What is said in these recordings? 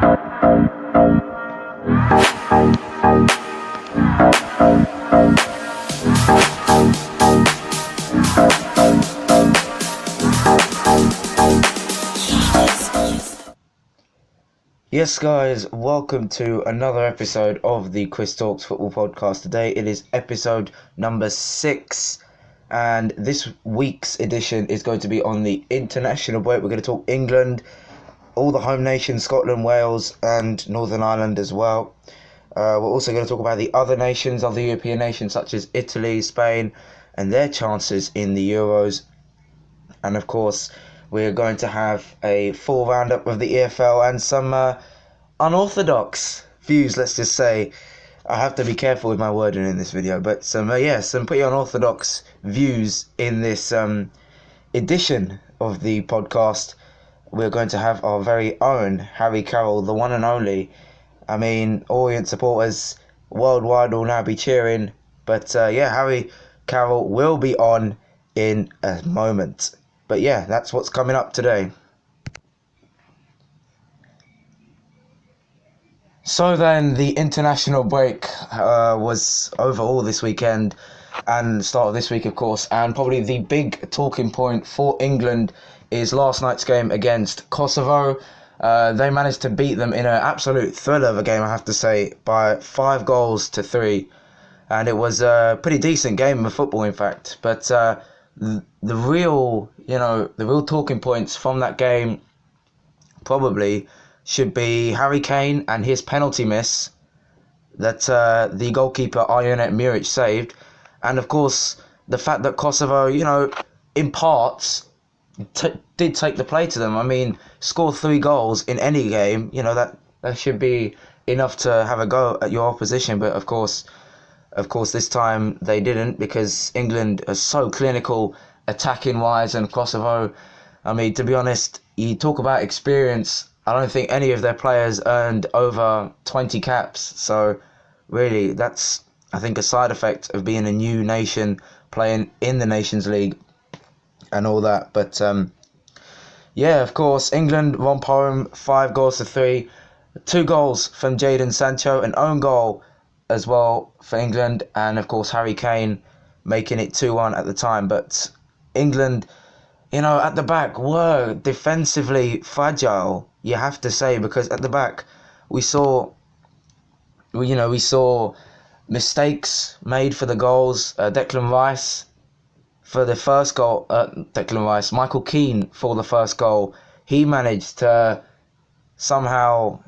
Yes, guys, welcome to another episode of the Chris Talks Football Podcast. Today it is episode number 6, and this week's edition is going to be on the international break. We're going to talk England, all the home nations, Scotland, Wales, and Northern Ireland as well. We're also going to talk about the other nations, other European nations such as Italy, Spain, and their chances in the Euros. And of course, we're going to have a full roundup of the EFL and some unorthodox views, let's just say. I have to be careful with my wording in this video, but some pretty unorthodox views in this edition of the podcast. We're going to have our very own Harry Carroll, the one and only. I mean, Orient supporters worldwide will now be cheering, but Harry Carroll will be on in a moment. But yeah, that's what's coming up today. So then, the international break was over all this weekend and start of this week, of course, and probably the big talking point for England is last night's game against Kosovo. They managed to beat them in an absolute thriller of a game, I have to say, by 5-3, and it was a pretty decent game of football, in fact. But the real talking points from that game probably should be Harry Kane and his penalty miss that the goalkeeper Arjonet Muric saved, and of course the fact that Kosovo, in parts did take the play to them. I mean, score 3 goals in any game, that should be enough to have a go at your opposition, but of course this time they didn't, because England are so clinical attacking wise, and Kosovo, I mean, to be honest, you talk about experience, I don't think any of their players earned over 20 caps. So really, that's, I think, a side effect of being a new nation playing in the Nations League and all that. But of course, England romp home 5-3, 2 goals from Jadon Sancho, an own goal as well for England, and of course Harry Kane making it 2-1 at the time. But England, at the back were defensively fragile, you have to say, because at the back we saw mistakes made for the goals. Declan Rice for the first goal, Michael Keane for the first goal, he managed to somehow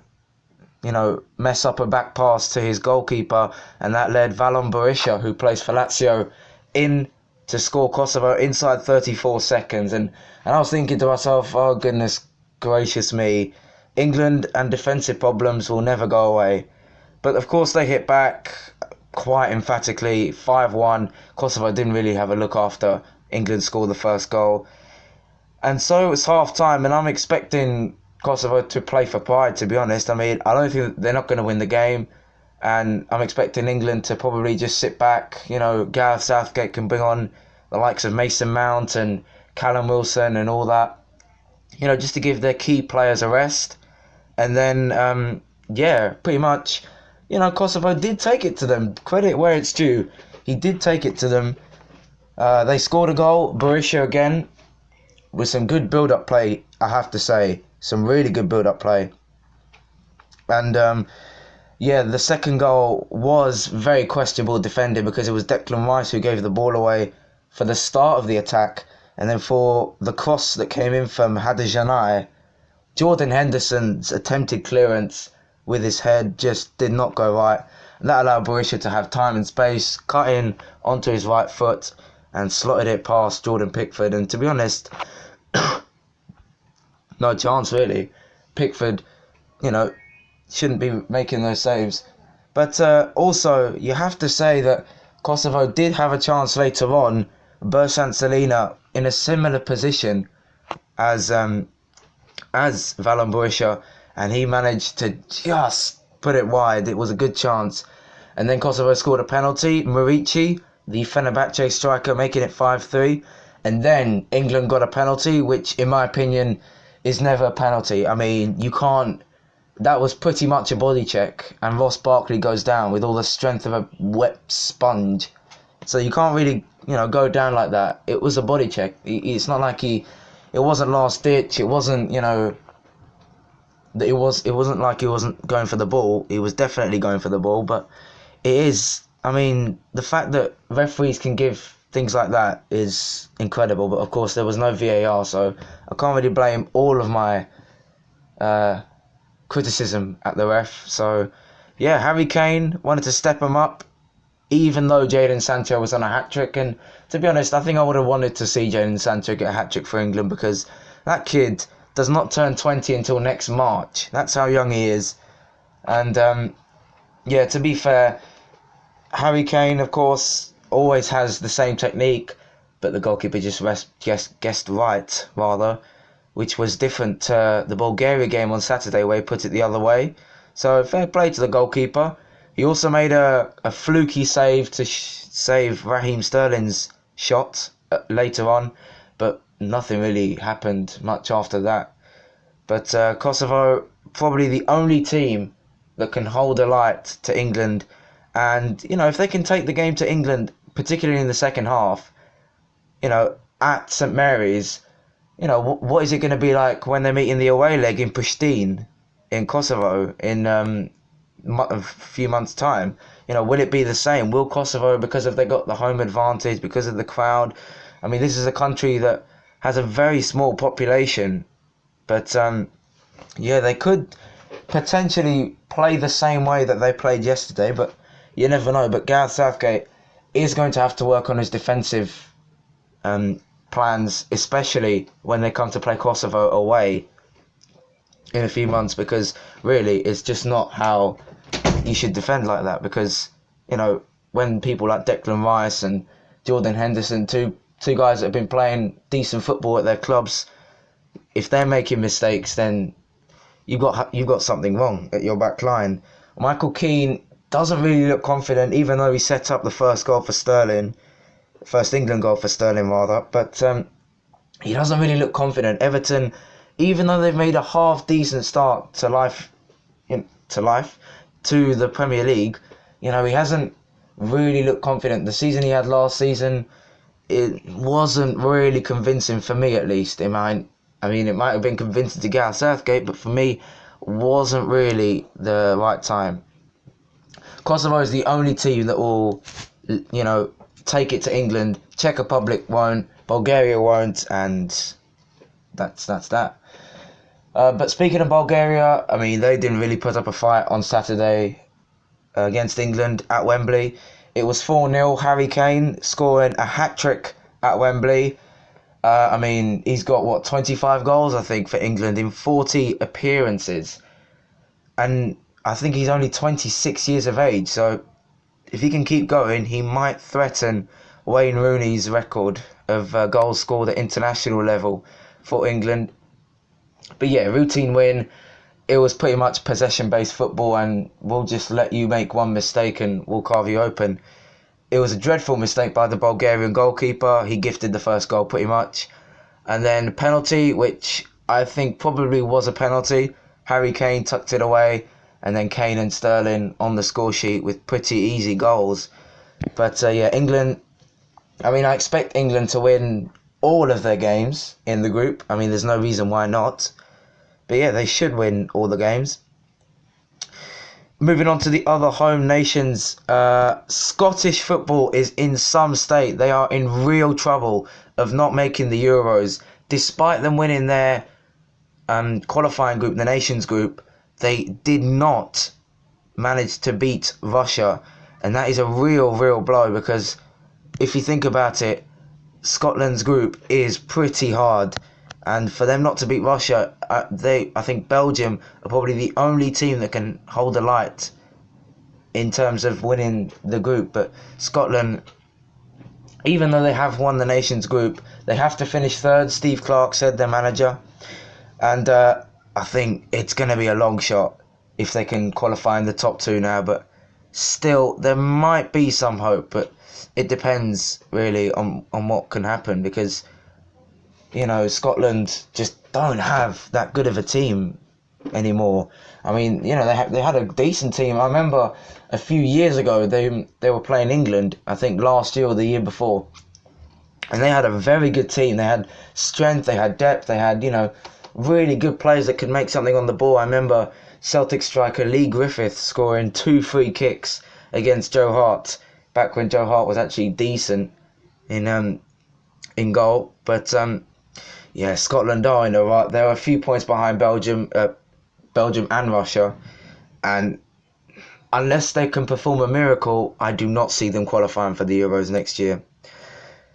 mess up a back pass to his goalkeeper, and that led Valon Berisha, who plays for Lazio, in to score Kosovo inside 34 seconds. And I was thinking to myself, oh goodness gracious me, England and defensive problems will never go away. But of course they hit back quite emphatically, 5-1. Kosovo didn't really have a look after England scored the first goal. And so it's half time, and I'm expecting Kosovo to play for pride, to be honest. I mean, I don't think they're not going to win the game, and I'm expecting England to probably just sit back. Gareth Southgate can bring on the likes of Mason Mount and Callum Wilson and all that, just to give their key players a rest. And then, pretty much, Kosovo did take it to them. Credit where it's due. He did take it to them. They scored a goal, Berisha again, with some good build-up play, I have to say. Some really good build-up play. And, the second goal was very questionable defending, because it was Declan Rice who gave the ball away for the start of the attack. And then for the cross that came in from Haderjanai, Jordan Henderson's attempted clearance with his head just did not go right. And that allowed Berisha to have time and space, cut in onto his right foot and slotted it past Jordan Pickford. And to be honest, no chance really. Pickford, shouldn't be making those saves. But also, you have to say that Kosovo did have a chance later on. Bersant Selina in a similar position as Valon Berisha, and he managed to just put it wide. It was a good chance. And then Kosovo scored a penalty. Murici, the Fenerbahce striker, making it 5-3. And then England got a penalty, which in my opinion is never a penalty. I mean, you can't that was pretty much a body check, and Ross Barkley goes down with all the strength of a wet sponge. So you can't really, go down like that. It was a body check. It's not like it wasn't last ditch. It wasn't, it wasn't like he wasn't going for the ball. He was definitely going for the ball, but it is. I mean, the fact that referees can give things like that is incredible. But of course, there was no VAR, so I can't really blame all of my criticism at the ref. So, yeah, Harry Kane wanted to step him up, even though Jadon Sancho was on a hat-trick. And to be honest, I think I would have wanted to see Jadon Sancho get a hat-trick for England, because that kid does not turn 20 until next March. That's how young he is. And, yeah, to be fair, Harry Kane, of course, always has the same technique, but the goalkeeper just guessed right, rather, which was different to the Bulgaria game on Saturday, where he put it the other way. So fair play to the goalkeeper. He also made a fluky save to save Raheem Sterling's shot later on, but nothing really happened much after that. But Kosovo, probably the only team that can hold a light to England. And, if they can take the game to England, particularly in the second half, at St Mary's, what is it going to be like when they meet in the away leg in Pristina, in Kosovo, in a few months' time? Will it be the same? Will Kosovo, because they got the home advantage, because of the crowd? I mean, this is a country that has a very small population, but yeah, they could potentially play the same way that they played yesterday, but you never know. But Gareth Southgate is going to have to work on his defensive plans, especially when they come to play Kosovo away in a few months, because really it's just not how you should defend like that. Because when people like Declan Rice and Jordan Henderson, two guys that have been playing decent football at their clubs, if they're making mistakes, then you've got something wrong at your back line. Michael Keane doesn't really look confident, even though he set up the first England goal for Sterling rather, but he doesn't really look confident. Everton, even though they've made a half decent start to the Premier League, he hasn't really looked confident. The season he had last season, it wasn't really convincing for me, at least. It might have been convincing to Gareth Southgate, but for me, wasn't really the right time. Kosovo is the only team that will, take it to England. Czech Republic won't, Bulgaria won't, and that's that. But speaking of Bulgaria, they didn't really put up a fight on Saturday against England at Wembley. It was 4-0, Harry Kane scoring a hat-trick at Wembley. He's got, 25 goals, I think, for England in 40 appearances. And I think he's only 26 years of age, so if he can keep going, he might threaten Wayne Rooney's record of goals scored at international level for England. But yeah, routine win. It was pretty much possession-based football, and we'll just let you make one mistake and we'll carve you open. It was a dreadful mistake by the Bulgarian goalkeeper. He gifted the first goal pretty much. And then penalty, which I think probably was a penalty. Harry Kane tucked it away, and then Kane and Sterling on the score sheet with pretty easy goals. But yeah, England, I expect England to win all of their games in the group. There's no reason why not. But yeah, they should win all the games. Moving on to the other home nations, Scottish football is in some state. They are in real trouble of not making the Euros. Despite them winning their qualifying group, the Nations Group, they did not manage to beat Russia. And that is a real blow, because if you think about it, Scotland's group is pretty hard. And for them not to beat Russia, I think Belgium are probably the only team that can hold a light in terms of winning the group. But Scotland, even though they have won the Nations Group, they have to finish third. Steve Clarke said, their manager. And I think it's going to be a long shot if they can qualify in the top two now. But still, there might be some hope. But it depends really on what can happen, because Scotland just don't have that good of a team. anymore. I mean, they had a decent team. I remember a few years ago they were playing England, I think last year or the year before, and they had a very good team. They had strength, they had depth, they had really good players that could make something on the ball. I remember Celtic striker Lee Griffith scoring 2 free kicks against Joe Hart back when Joe Hart was actually decent in goal. But yeah, Scotland are in the right. They're a few points behind Belgium and Russia, and unless they can perform a miracle, I do not see them qualifying for the Euros next year.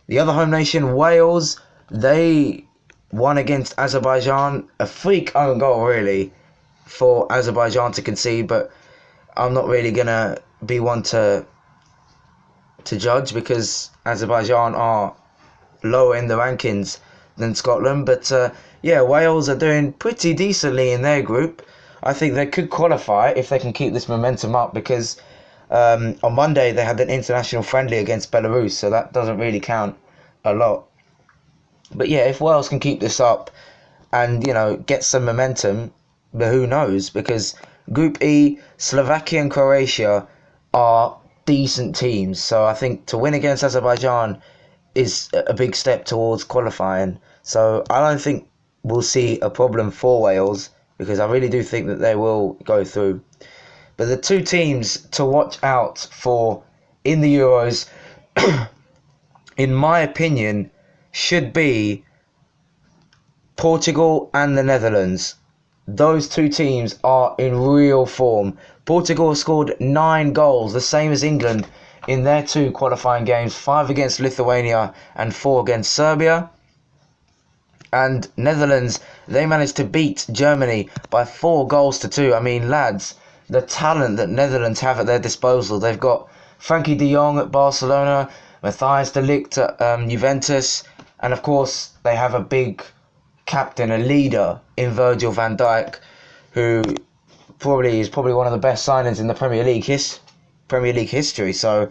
The other home nation, Wales, they won against Azerbaijan. A freak own goal, really, for Azerbaijan to concede, but I'm not really going to be one to judge because Azerbaijan are lower in the rankings than Scotland. But yeah, Wales are doing pretty decently in their group. I think they could qualify if they can keep this momentum up because on Monday they had an international friendly against Belarus, so that doesn't really count a lot. But yeah, if Wales can keep this up and get some momentum, but who knows? Because Group E, Slovakia and Croatia are decent teams, so I think to win against Azerbaijan is a big step towards qualifying. So I don't think we'll see a problem for Wales because I really do think that they will go through. But the two teams to watch out for in the Euros, in my opinion, should be Portugal and the Netherlands. Those two teams are in real form. Portugal scored 9 goals, the same as England in their 2 qualifying games, 5 against Lithuania and 4 against Serbia. And Netherlands, they managed to beat Germany by 4 goals to 2. I mean, lads, the talent that Netherlands have at their disposal. They've got Frankie de Jong at Barcelona, Matthijs de Ligt at Juventus, and of course they have a big captain, a leader in Virgil van Dijk, who is probably one of the best signings in the Premier League history. So,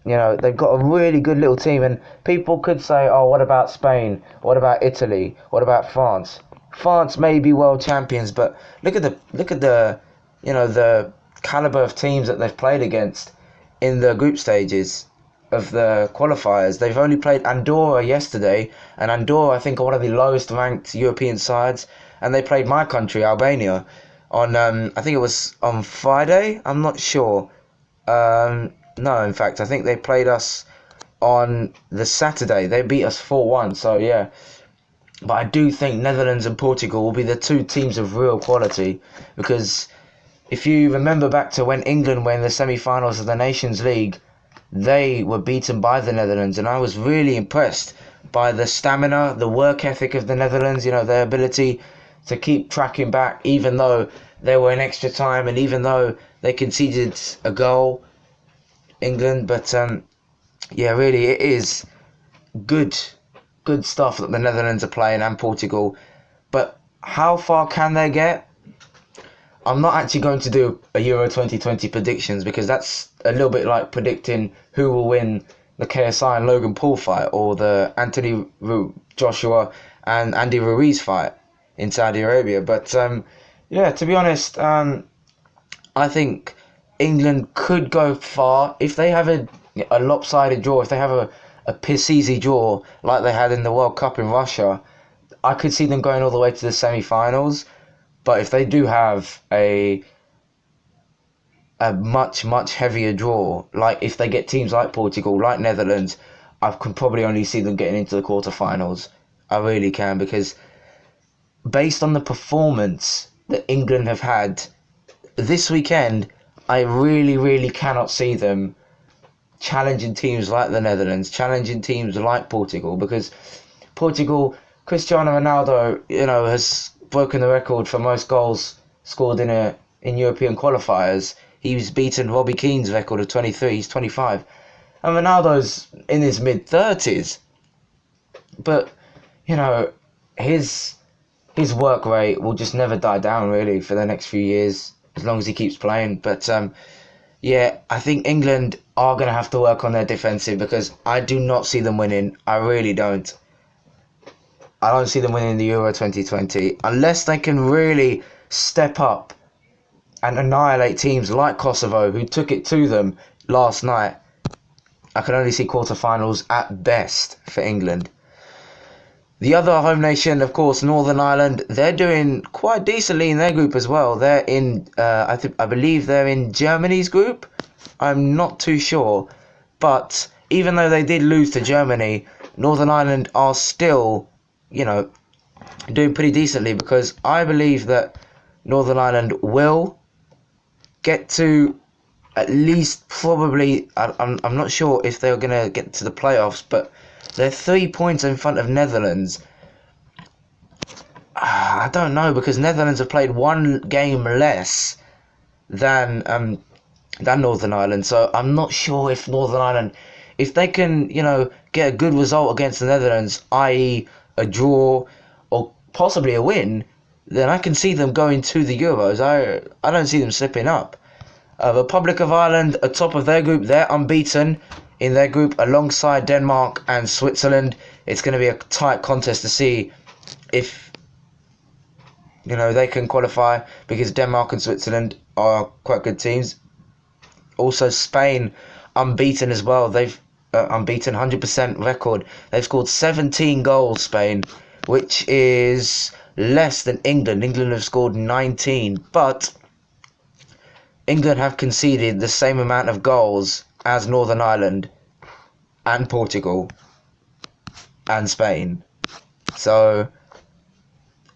they've got a really good little team, and people could say, oh, what about Spain? What about Italy? What about France? France may be world champions, but look at the the caliber of teams that they've played against in the group stages of the qualifiers. They've only played Andorra yesterday, and Andorra, I think, are one of the lowest ranked European sides, and they played my country, Albania, on I think it was on Friday. I'm not sure. No, in fact, I think they played us on the Saturday. They beat us 4-1, so yeah. But I do think Netherlands and Portugal will be the two teams of real quality, because if you remember back to when England were in the semi-finals of the Nations League, they were beaten by the Netherlands, and I was really impressed by the stamina, the work ethic of the Netherlands, their ability to keep tracking back even though they were in extra time and even though they conceded a goal, England. But yeah, really it is good stuff that the Netherlands are playing, and Portugal. But how far can they get? I'm not actually going to do a Euro 2020 predictions because that's a little bit like predicting who will win the KSI and Logan Paul fight or the Anthony Joshua and Andy Ruiz fight in Saudi Arabia. But yeah, to be honest, I think England could go far if they have a lopsided draw, if they have a piss easy draw like they had in the World Cup in Russia. I could see them going all the way to the semi-finals. But if they do have a much heavier draw, like if they get teams like Portugal, like Netherlands, I can probably only see them getting into the quarterfinals. I really can, because based on the performance that England have had this weekend, I really cannot see them challenging teams like the Netherlands, challenging teams like Portugal, because Portugal, Cristiano Ronaldo, has broken the record for most goals scored in European qualifiers. He's beaten Robbie Keane's record of 23. He's 25, and Ronaldo's in his mid-30s. But his work rate will just never die down really for the next few years as long as he keeps playing. But yeah, I think England are going to have to work on their defensive because I do not see them winning. I really don't. I don't see them winning the Euro 2020 unless they can really step up and annihilate teams like Kosovo, who took it to them last night, I can only see quarterfinals at best for England. The other home nation, of course, Northern Ireland, they're doing quite decently in their group as well. They're in, I believe they're in Germany's group. I'm not too sure. But even though they did lose to Germany, Northern Ireland are still, doing pretty decently, because I believe that Northern Ireland will get to at least probably, I'm not sure if they're going to get to the playoffs, but they're 3 points in front of Netherlands. I don't know, because Netherlands have played one game less than Northern Ireland, so I'm not sure if Northern Ireland, if they can, get a good result against the Netherlands, i.e. a draw or possibly a win, then I can see them going to the Euros. I don't see them slipping up. Republic of Ireland, atop of their group, they're unbeaten in their group alongside Denmark and Switzerland. It's going to be a tight contest to see if they can qualify, because Denmark and Switzerland are quite good teams. Also Spain, unbeaten as well. They've unbeaten, 100% record. They've scored 17 goals, Spain, which is less than England. England have scored 19, but England have conceded the same amount of goals as Northern Ireland and Portugal and Spain. So,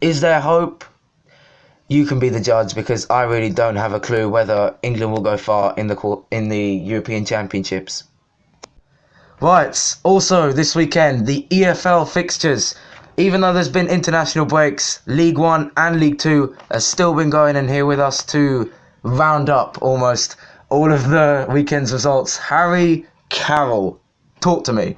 is there hope? You can be the judge, because I really don't have a clue whether England will go far in the European Championships. Right, also this weekend, the EFL fixtures. Even though there's been international breaks, League One and League Two have still been going in here with us to round up almost all of the weekend's results. Harry Carroll, talk to me.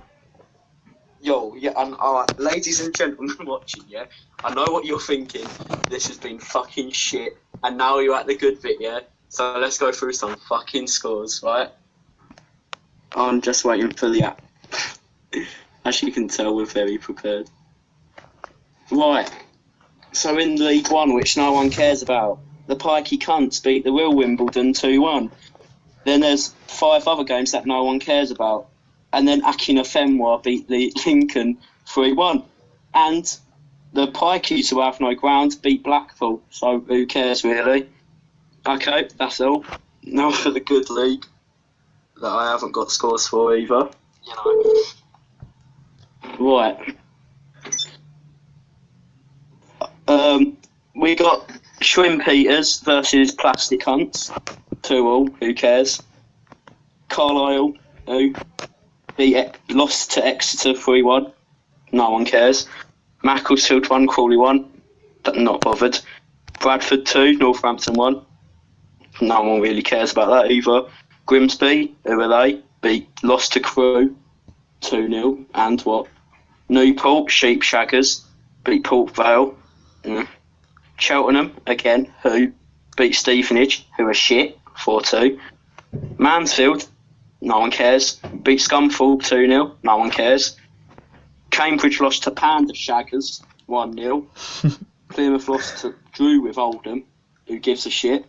Yo, yeah, alright, ladies and gentlemen watching, yeah, I know what you're thinking. This has been fucking shit, and now you're at the good bit, yeah? So let's go through some fucking scores, right? I'm just waiting for the app. As you can tell, we're very prepared. Right, so in League One, which no one cares about, the Pikey Cunts beat the real Wimbledon 2-1. Then there's 5 other games that no one cares about. And then Akina Femwa beat the Lincoln 3-1. And the Pikeys, who have no ground, beat Blackpool. So who cares, really? Okay, that's all. Now for the good league that I haven't got scores for either. Right. We got Shrimp Eaters versus Plastic Hunts. 2-2, who cares? Carlisle, who lost to Exeter 3-1. No one cares. Macclesfield 1, Crawley 1. Not bothered. Bradford 2, Northampton 1. No one really cares about that either. Grimsby, who are they? Lost to Crewe 2-0. And what? Newport, Sheepshaggers, beat Port Vale. Cheltenham, again, who beat Stevenage, who are shit, 4-2. Mansfield, no one cares. Beat Scunthorpe 2-0, no one cares. Cambridge lost to Panda Shaggers 1-0. Plymouth lost to Drew with Oldham, who gives a shit.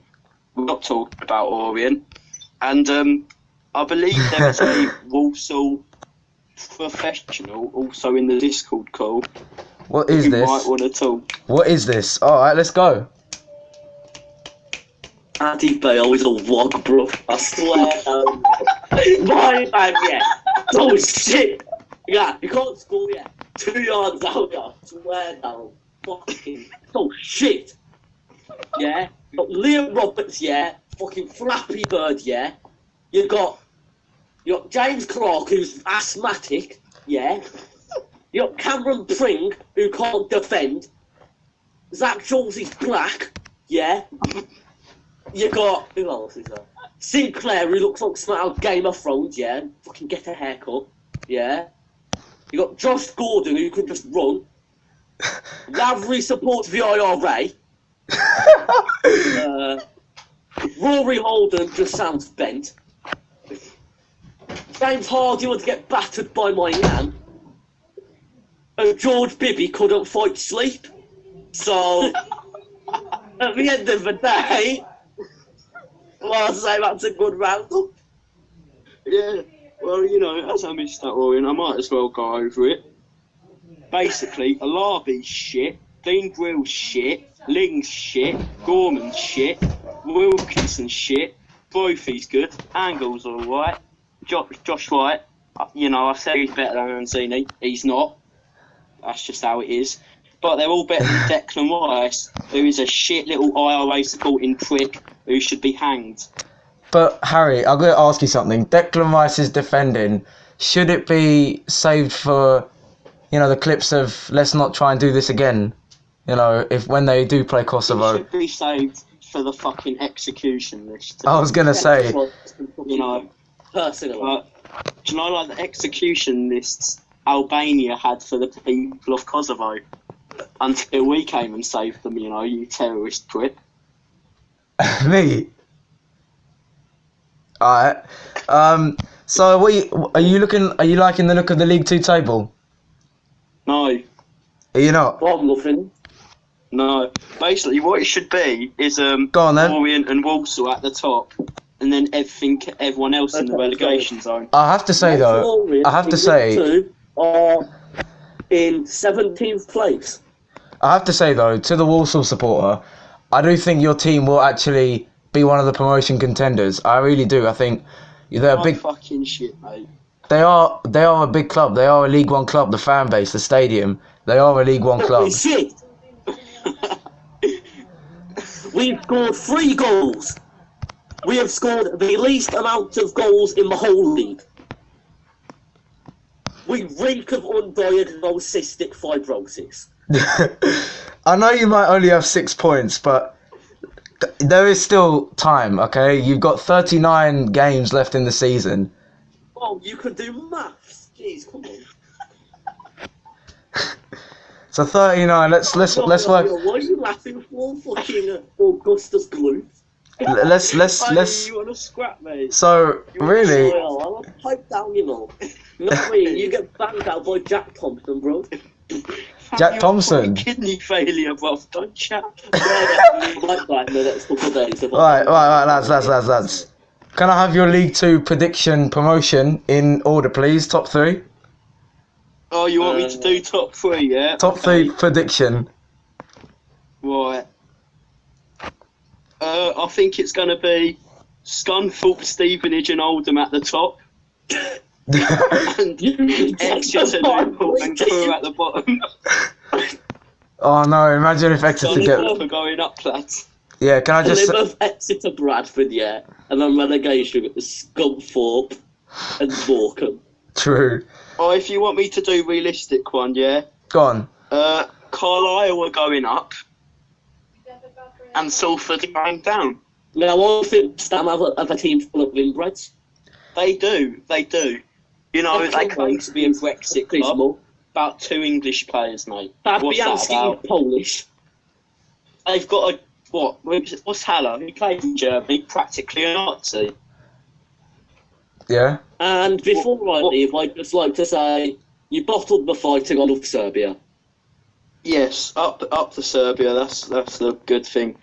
We're not talking about Orient. And I believe there is a Walsall professional also in the Discord call. What is this? You might want to talk. What is this? Alright, let's go. Addy Bale is a wog, bro. I swear. My man, yeah. Oh shit. Yeah, you can't score yet. 2 yards out, yeah. I swear down. Fucking. Oh shit. Yeah. You got Liam Roberts, yeah. Fucking Flappy Bird, yeah. You got James Clark, who's asthmatic, yeah. You got Cameron Pring, who can't defend. Zach Jones is black, yeah. You got, who else is there? Sinclair, who looks like something out of Game of Thrones, yeah. Fucking get a haircut, yeah. You got Josh Gordon, who can just run. Lavery supports the IRA. Rory Holden just sounds bent. James Hardy would get battered by my nan. And George Bibby couldn't fight sleep. So, At the end of the day, well, I say that's a good roundup. Yeah, well, you know, as I missed that Orient, I might as well go over it. Basically, Alavi's shit, Dean Grill's shit, Ling's shit, Gorman's shit, Wilkinson's shit, Brophy's good, Angle's alright, Josh Wright, you know, I say he's better than Manzini, he's not. That's just how it is. But they're all better than Declan Rice, who is a shit little IRA supporting prick who should be hanged. But Harry, I'm going to ask you something. Declan Rice's defending, should it be saved for, you know, the clips of let's not try and do this again? You know, if when they do play Kosovo. It should be saved for the fucking execution list. I was going to say, You know, Personally. do you know, like the execution lists Albania had for the people of Kosovo until we came and saved them, you know, you terrorist prick. me. Alright. So are you liking the look of the League 2 table? No, Are you not? Well, nothing. no. Basically, what it should be is Go on then. Orient and Walsall at the top, and then everyone else in the Okay, relegation zone. I have to say though, I have to say, Two are in 17th place. to the Walsall supporter, I do think your team will actually be one of the promotion contenders. I really do. I think they're a Oh, big. fucking shit, mate. They are a big club. They are a League One club. The fan base, the stadium. They are a League One club. Holy shit! We've scored 3 goals. We have scored the least amount of goals in the whole league. We reek of undiagnosed cystic fibrosis. I know you might only have 6 points, but there is still time. Okay, you've got 39 games left in the season. Oh, you can do maths. Jeez, come on. So 39. Let's work. What are you laughing for? Fucking Augustus Gloop. Let's. You want to scrap, mate? So really, I'll pipe down, you know. Not me. You get banged out by Jack Thompson, bro. Jack You've Thompson. got kidney failure, bro. Don't chat. Like that in the next couple of days. right, lads. Can I have your League 2 prediction promotion in order, please? Top 3. Oh, you want me to do top 3, yeah? Top 3 prediction. Right. I think it's going to be Scunthorpe, Stevenage and Oldham at the top. And Exeter, Newport and Crewe at the bottom. Oh no! Imagine if Exeter get. Scunthorpe are going up, lads. Yeah, can I just? Plymouth, Exeter, Bradford, yeah. And then relegation at Scunthorpe and Morecambe. True. Oh, if you want me to do realistic one, yeah? Go on. Carlisle are going up. And Salford are going down. Now, I think Stam have a team full of inbreds. They do. You know, They're they club claim to be a based. Brexit Please, club. more. About 2 English players, mate. What's that Fabianski about? Polish. They've got a... What? What's Haller? Who played in Germany? Practically a Nazi. Yeah. And before I leave, I'd just like to say, you bottled the fighting on of Serbia. Yes, up to Serbia. That's the good thing.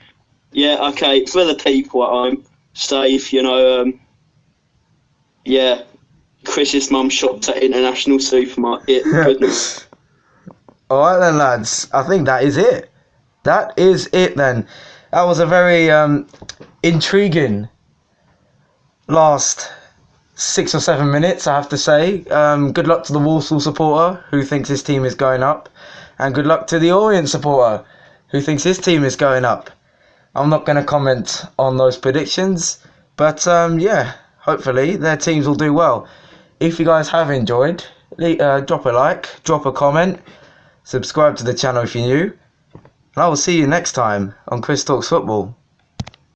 Yeah, okay. For the people at home, safe. You know. Yeah. Chris's mum shopped at International Supermarket. Good night. All right then, lads. I think that is it. That is it then. That was a very intriguing last 6 or 7 minutes, I have to say. Good luck to the Walsall supporter who thinks his team is going up. And good luck to the Orient supporter who thinks his team is going up. I'm not going to comment on those predictions. But yeah, hopefully their teams will do well. If you guys have enjoyed, drop a like, drop a comment, subscribe to the channel if you're new. And I will see you next time on Chris Talks Football.